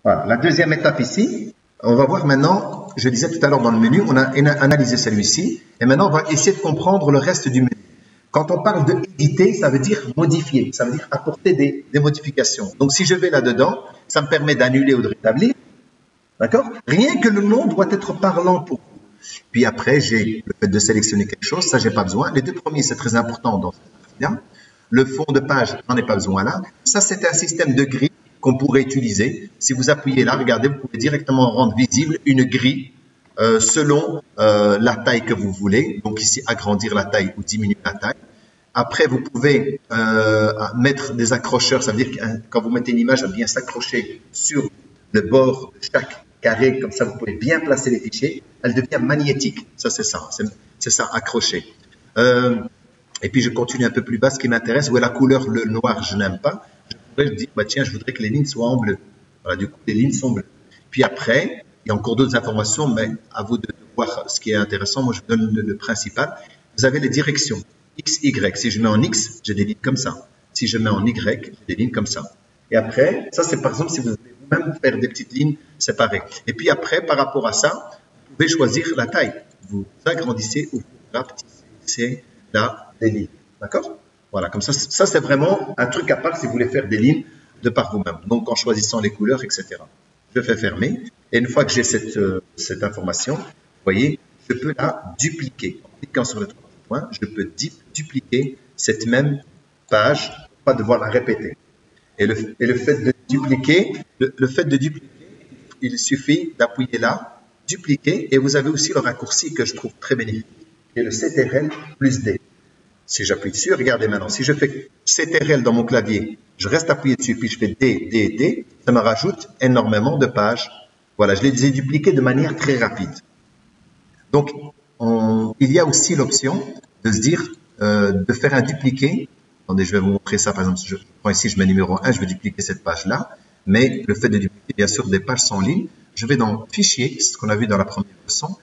Voilà. La deuxième étape ici, on va voir maintenant, je disais tout à l'heure dans le menu, on a analysé celui-ci, et maintenant on va essayer de comprendre le reste du menu. Quand on parle de éditer, ça veut dire modifier, ça veut dire apporter des modifications. Donc si je vais là-dedans, ça me permet d'annuler ou de rétablir, d'accord? Rien que le nom doit être parlant pour vous. Puis après, j'ai le fait de sélectionner quelque chose, ça j'ai pas besoin. Les deux premiers, c'est très important dans cette partie-là. Le fond de page, j'en ai pas besoin là. Ça, c'est un système de grille qu'on pourrait utiliser. Si vous appuyez là, regardez, vous pouvez directement rendre visible une grille selon la taille que vous voulez. Donc ici, agrandir la taille ou diminuer la taille. Après, vous pouvez mettre des accrocheurs. Ça veut dire que quand vous mettez une image, elle va bien s'accrocher sur le bord de chaque carré. Comme ça, vous pouvez bien placer les fichiers. Elle devient magnétique. Ça, c'est ça. C'est ça, accroché. Et puis, je continue un peu plus bas. Ce qui m'intéresse, où est la couleur, le noir, je n'aime pas. Je pourrais dire, bah, tiens, je voudrais que les lignes soient en bleu. Voilà, du coup, les lignes sont bleues. Puis après, il y a encore d'autres informations, mais à vous de voir ce qui est intéressant. Moi, je vous donne le principal. Vous avez les directions. X, Y. Si je mets en X, j'ai des lignes comme ça. Si je mets en Y, j'ai des lignes comme ça. Et après, ça, c'est par exemple si vous voulez vous-même faire des petites lignes séparées. Et puis après, par rapport à ça, vous pouvez choisir la taille. Vous agrandissez ou vous rapetissez les lignes. D'accord? Voilà, comme ça, ça c'est vraiment un truc à part si vous voulez faire des lignes de par vous-même. Donc, en choisissant les couleurs, etc. Je fais fermer. Et une fois que j'ai cette information, vous voyez, je peux la dupliquer. En cliquant sur le trois points, je peux dupliquer cette même page, pas devoir la répéter. Et le fait de dupliquer, il suffit d'appuyer là, dupliquer, et vous avez aussi le raccourci que je trouve très bénéfique, qui est le CTRL plus D. Si j'appuie dessus, regardez maintenant, si je fais CTRL dans mon clavier, je reste appuyé dessus, puis je fais D, D, D, ça me rajoute énormément de pages. Voilà, je les ai dupliquées de manière très rapide. Donc, il y a aussi l'option de se dire, de faire un dupliqué. Attendez, je vais vous montrer ça. Par exemple, je prends ici, je mets numéro 1, je vais dupliquer cette page-là. Mais le fait de dupliquer, bien sûr, des pages sans ligne, je vais dans Fichier, ce qu'on a vu dans la première leçon,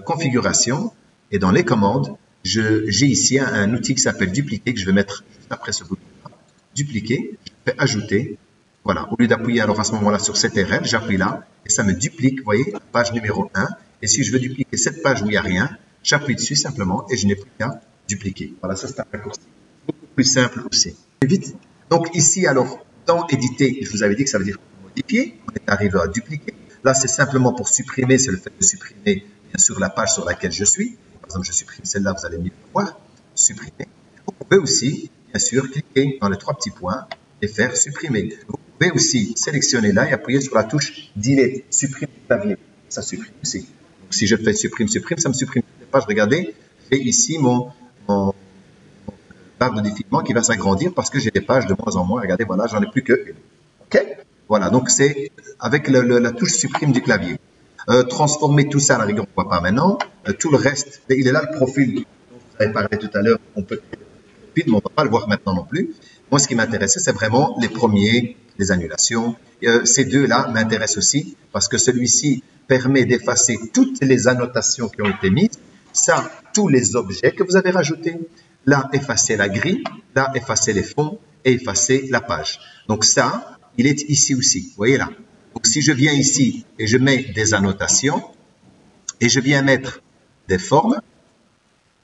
Configuration, et dans les commandes, j'ai ici un outil qui s'appelle Dupliquer, que je vais mettre juste après ce bouton-là. Dupliquer, je fais Ajouter. Voilà, au lieu d'appuyer alors à ce moment-là sur CTRL, j'appuie là, et ça me duplique, vous voyez, la page numéro 1. Et si je veux dupliquer cette page où il n'y a rien, j'appuie dessus simplement et je n'ai plus qu'à dupliquer. Voilà, ça c'est un raccourci. Beaucoup plus simple aussi. Vite. Donc ici, alors, dans éditer, je vous avais dit que ça veut dire modifier. On est arrivé à dupliquer. Là, c'est simplement pour supprimer, c'est le fait de supprimer, bien sûr, la page sur laquelle je suis. Par exemple, je supprime celle-là, vous allez mieux voir. Supprimer. Vous pouvez aussi, bien sûr, cliquer dans les trois petits points et faire supprimer. Vous pouvez aussi sélectionner là et appuyer sur la touche Delete, supprimer le clavier. Ça supprime aussi. Donc, si je fais supprime, supprime, ça me supprime toutes les pages. Regardez, j'ai ici mon barre de défilement qui va s'agrandir parce que j'ai des pages de moins en moins. Regardez, voilà, j'en ai plus que une. OK? Voilà, donc c'est avec la touche supprime du clavier. Transformer tout ça, à la rigueur, on ne voit pas maintenant. Tout le reste, il est là le profil dont vous avez parlé tout à l'heure. On peut mais on ne va pas le voir maintenant non plus. Moi, ce qui m'intéressait, c'est vraiment les premiers, les annulations. Ces deux-là m'intéressent aussi parce que celui-ci permet d'effacer toutes les annotations qui ont été mises. Ça, tous les objets que vous avez rajoutés. Là, effacer la grille. Là, effacer les fonds et effacer la page. Donc ça, il est ici aussi. Vous voyez là. Donc si je viens ici et je mets des annotations et je viens mettre des formes.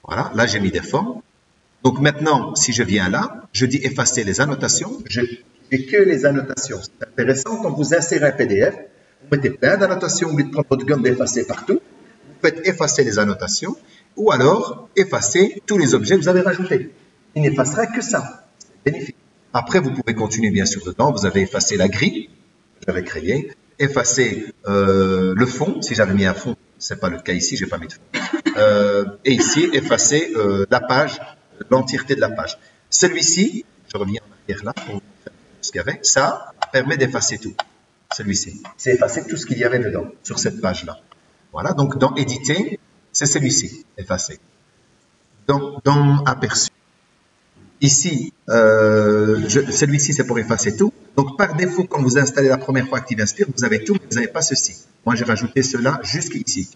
Voilà, là, j'ai mis des formes. Donc maintenant, si je viens là, je dis effacer les annotations, je n'ai que les annotations. C'est intéressant quand vous insérez un PDF, vous mettez plein d'annotations, au lieu de prendre votre gomme d'effacer partout, vous faites effacer les annotations, ou alors effacer tous les objets que vous avez rajoutés. Il n'effacera que ça. C'est bénéfique. Après, vous pouvez continuer bien sûr dedans, vous avez effacé la grille, que j'avais créée, effacer le fond, si j'avais mis un fond, ce n'est pas le cas ici, je n'ai pas mis de fond. Et ici, effacer la page, l'entièreté de la page. Celui-ci, je reviens en arrière là pour vous faire ce qu'il y avait, ça permet d'effacer tout. Celui-ci, c'est effacer tout ce qu'il y avait dedans, sur cette page-là. Voilà, donc dans éditer, c'est celui-ci, effacer. Dans aperçu, ici, celui-ci c'est pour effacer tout. Donc par défaut, quand vous installez la première fois ActiveInspire, vous avez tout, mais vous n'avez pas ceci. Moi j'ai rajouté cela jusqu'ici,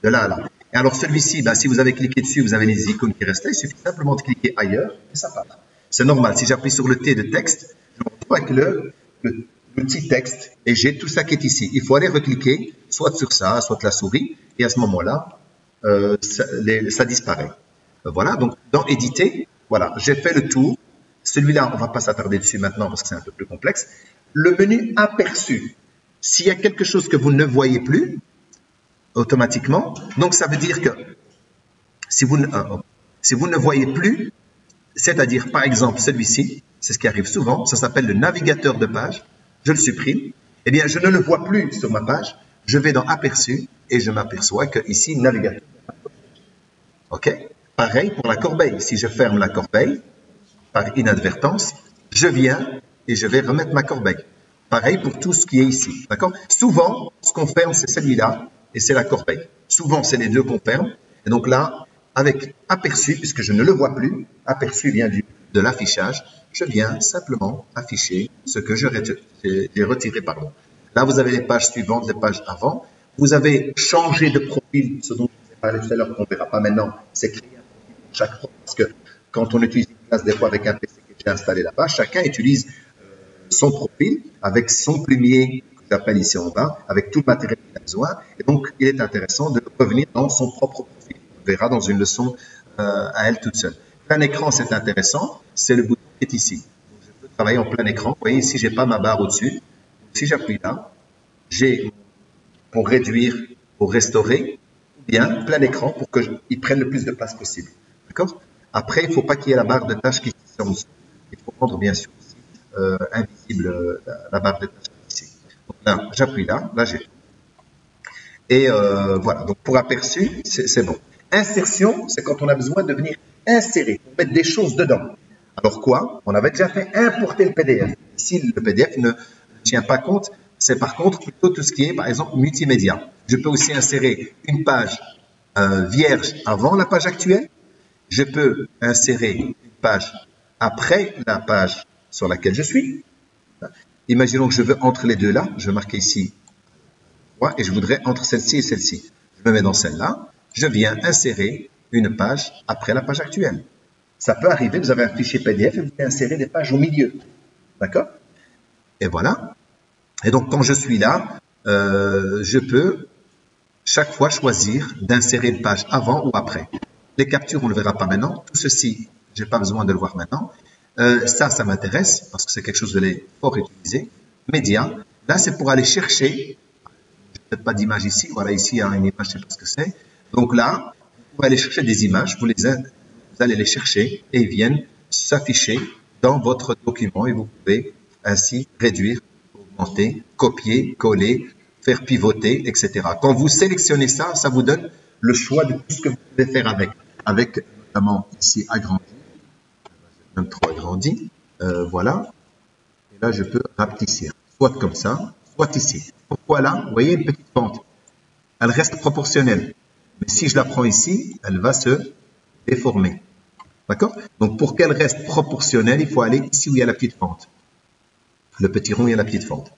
de là à là. Et alors celui-ci, ben, si vous avez cliqué dessus, vous avez les icônes qui restaient, il suffit simplement de cliquer ailleurs et ça part. C'est normal, si j'appuie sur le T de texte, je me retrouve avec l'outil texte et j'ai tout ça qui est ici. Il faut aller recliquer soit sur ça, soit la souris et à ce moment-là, ça disparaît. Voilà, donc dans éditer, voilà, j'ai fait le tour. Celui-là, on ne va pas s'attarder dessus maintenant parce que c'est un peu plus complexe. Le menu aperçu, s'il y a quelque chose que vous ne voyez plus, automatiquement, donc ça veut dire que si vous ne voyez plus, c'est-à-dire par exemple celui-ci, c'est ce qui arrive souvent, ça s'appelle le navigateur de page, je le supprime, eh bien je ne le vois plus sur ma page, je vais dans aperçu et je m'aperçois que ici navigateur. Ok? Pareil pour la corbeille, si je ferme la corbeille, par inadvertance, je viens et je vais remettre ma corbeille. Pareil pour tout ce qui est ici. D'accord? Souvent, ce qu'on ferme, c'est celui-là et c'est la corbeille. Souvent, c'est les deux qu'on ferme. Et donc là, avec aperçu, puisque je ne le vois plus, aperçu vient de l'affichage, je viens simplement afficher ce que j'ai retiré. Pardon. Là, vous avez les pages suivantes, les pages avant. Vous avez changé de profil, ce dont je vous ai parlé tout à l'heure, qu'on ne verra pas maintenant, c'est créer un profil pour chaque fois, parce que quand on utilise une classe, des fois avec un PC qui est déjà installé là-bas, chacun utilise son profil avec son plumier, que j'appelle ici en bas, avec tout le matériel qu'il a besoin. Et donc, il est intéressant de revenir dans son propre profil. On verra dans une leçon à elle toute seule. Plein écran, c'est intéressant. C'est le bouton qui est ici. Donc, je peux travailler en plein écran. Vous voyez ici, je n'ai pas ma barre au-dessus. Si j'appuie là, j'ai pour réduire, pour restaurer, ou bien plein écran pour qu'il prenne le plus de place possible. D'accord? Après, il ne faut pas qu'il y ait la barre de tâches qui soit en dessous. Il faut rendre bien sûr aussi invisible la barre de tâches ici. Donc là, j'appuie là j'ai tout. Et voilà, donc pour aperçu, c'est bon. Insertion, c'est quand on a besoin de venir insérer, mettre des choses dedans. Alors quoi? On avait déjà fait importer le PDF. Ici, le PDF ne tient pas compte. C'est par contre plutôt tout ce qui est, par exemple, multimédia. Je peux aussi insérer une page vierge avant la page actuelle. Je peux insérer une page après la page sur laquelle je suis. Imaginons que je veux entre les deux là. Je vais marquer ici et je voudrais entre celle-ci et celle-ci. Je me mets dans celle-là. Je viens insérer une page après la page actuelle. Ça peut arriver, vous avez un fichier PDF et vous pouvez insérer des pages au milieu. D'accord? Et voilà. Et donc, quand je suis là, je peux chaque fois choisir d'insérer une page avant ou après. Les captures, on ne le verra pas maintenant. Tout ceci, je n'ai pas besoin de le voir maintenant. Ça m'intéresse parce que c'est quelque chose de fort utilisé. Média, là, c'est pour aller chercher. Peut-être pas d'image ici. Voilà, ici, il y a une image, je ne sais pas ce que c'est. Donc là, vous pouvez aller chercher des images, vous allez les chercher et ils viennent s'afficher dans votre document et vous pouvez ainsi réduire, augmenter, copier, coller, faire pivoter, etc. Quand vous sélectionnez ça, ça vous donne le choix de tout ce que vous pouvez faire avec notamment ici agrandir, même trop agrandi, voilà. Et là, je peux rapetissir, soit comme ça, soit ici. Pourquoi là? Vous voyez une petite pente, elle reste proportionnelle. Mais si je la prends ici, elle va se déformer. D'accord? Donc, pour qu'elle reste proportionnelle, il faut aller ici où il y a la petite fente. Le petit rond, il y a la petite fente.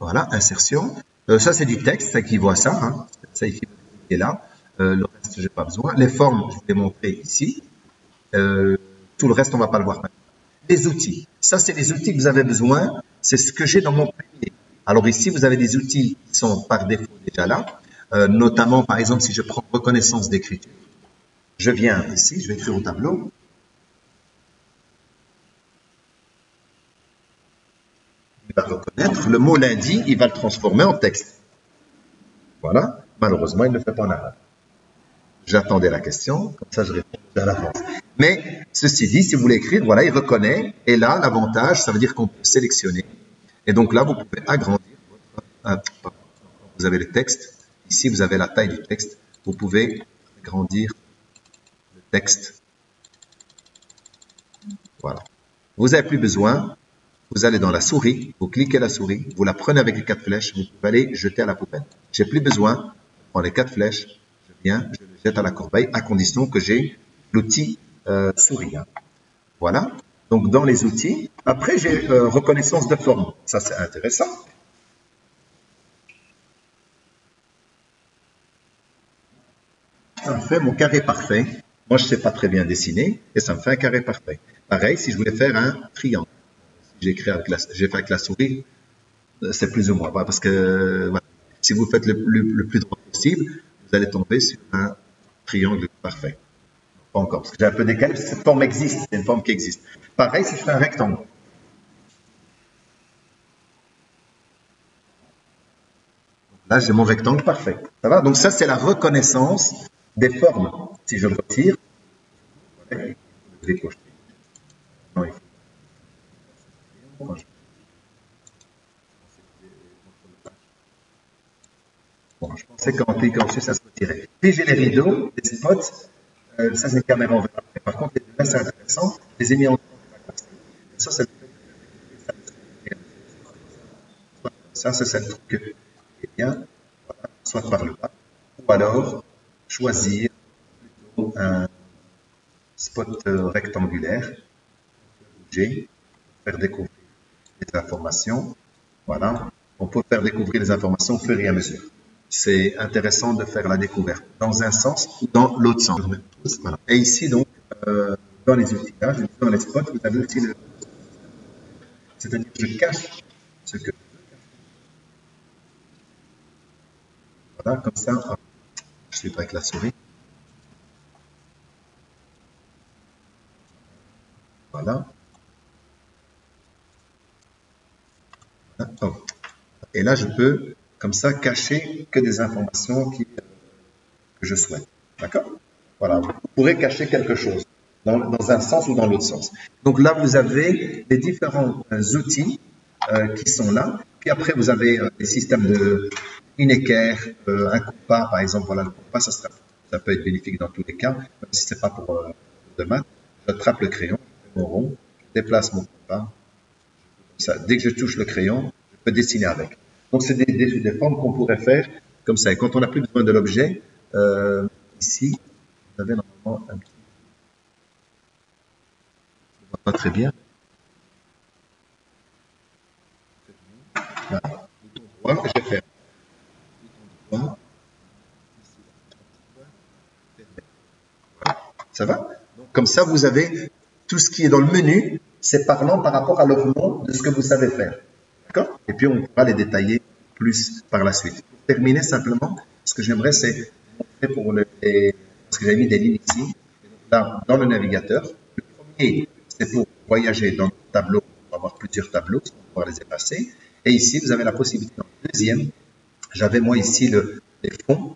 Voilà, insertion. Ça, c'est du texte, ça équivaut à ça. Hein. Ça équivaut à là. Le reste, je n'ai pas besoin. Les formes, je vous l'ai montré ici. Tout le reste, on ne va pas le voir maintenant. Les outils. Ça, c'est les outils que vous avez besoin. C'est ce que j'ai dans mon premier. Alors ici, vous avez des outils qui sont par défaut déjà là. Notamment, par exemple, si je prends reconnaissance d'écriture, je viens ici, je vais écrire au tableau. Il va reconnaître le mot lundi, il va le transformer en texte. Voilà. Malheureusement, il ne le fait pas en arabe. J'attendais la question, comme ça je réponds à l'avance. Mais ceci dit, si vous voulez écrire, voilà, il reconnaît. Et là, l'avantage, ça veut dire qu'on peut sélectionner. Et donc là, vous pouvez agrandir votre... vous avez le texte. Ici, vous avez la taille du texte. Vous pouvez agrandir le texte. Voilà. Vous n'avez plus besoin. Vous allez dans la souris. Vous cliquez la souris. Vous la prenez avec les 4 flèches. Vous pouvez aller jeter à la poubelle. J'ai plus besoin. Je prends les 4 flèches. Je viens, je le jette à la corbeille à condition que j'ai l'outil souris. Voilà. Donc, dans les outils. Après, j'ai reconnaissance de forme. Ça, c'est intéressant. Ça me fait mon carré parfait. Moi, je ne sais pas très bien dessiner et ça me fait un carré parfait. Pareil, si je voulais faire un triangle. J'ai fait avec la souris. C'est plus ou moins, voilà, parce que voilà, si vous faites le plus droit possible, vous allez tomber sur un triangle parfait. Pas encore, parce que j'ai un peu décalé, parce que cette forme existe, c'est une forme qui existe. Pareil, si je fais un rectangle. Là, j'ai mon rectangle parfait. Ça va? Donc ça, c'est la reconnaissance des formes. Si je le retire, voilà, il faut le décocher. Non, il faut quand je- Bon, je pensais qu'en cliquant dessus, ça se retirait. Puis j'ai les rideaux, les spots. Ça, c'est une caméra, on verra après. Par contre, les deux là, c'est intéressant. Je les ai mis en ça, c'est c'est le truc qui est bien. Voilà, soit par le bas, ou alors choisir un spot rectangulaire, bouger, faire découvrir les informations. Voilà, on peut faire découvrir les informations au fur et à mesure. C'est intéressant de faire la découverte dans un sens ou dans l'autre sens. Voilà. Et ici, donc, dans les outillages, dans les spots, vous avez aussi le. C'est-à-dire que je cache ce que. Voilà, comme ça, je suis pas avec la souris. Voilà. Oh. Et là, je peux, comme ça, cacher que des informations que je souhaite. D'accord? Voilà. Vous pourrez cacher quelque chose dans un sens ou dans l'autre sens. Donc là, vous avez les différents outils qui sont là. Puis après, vous avez des systèmes de une équerre, un compas, par exemple. Voilà, le compas, ça peut être bénéfique dans tous les cas, même si c'est pas pour de maths. J'attrape le crayon, je fais mon rond, je déplace mon compas. Ça, dès que je touche le crayon, je peux dessiner avec. Donc, c'est des formes qu'on pourrait faire comme ça. Et quand on n'a plus besoin de l'objet, ici, vous avez normalement un petit. Je ne vois pas très bien. Voilà. Bouton droit, je vais faire. Bouton droit. Voilà. Ça va? Donc, comme ça, vous avez tout ce qui est dans le menu, c'est parlant par rapport à leur nom de ce que vous savez faire. D'accord? Et puis, on pourra les détailler plus par la suite. Pour terminer, simplement, ce que j'aimerais, c'est montrer pour parce que j'ai mis des lignes ici. Et donc là, dans le navigateur, le premier, c'est pour voyager dans le tableau. On va avoir plusieurs tableaux, on va pouvoir les effacer. Et ici, vous avez la possibilité, dans le deuxième, j'avais moi ici les fonds.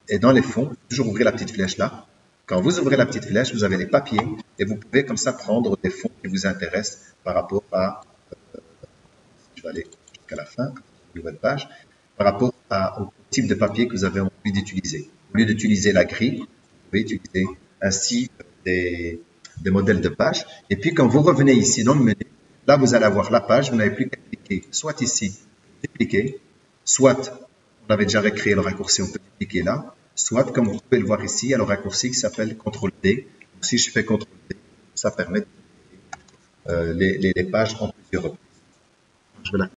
Et dans les fonds, toujours ouvrir la petite flèche là. Quand vous ouvrez la petite flèche, vous avez les papiers et vous pouvez comme ça prendre des fonds qui vous intéressent par rapport à, je vais aller jusqu'à la fin, nouvelle page, par rapport au type de papier que vous avez envie d'utiliser. Au lieu d'utiliser la grille, vous pouvez utiliser ainsi des modèles de pages. Et puis quand vous revenez ici dans le menu, là vous allez avoir la page, vous n'avez plus qu'à cliquer soit ici, dupliquer, soit on avait déjà recréé le raccourci, on peut cliquer là, soit comme vous pouvez le voir ici, il y a le raccourci qui s'appelle CTRL-D. Si je fais CTRL-D, ça permet de les pages en plusieurs reprises. Je vais la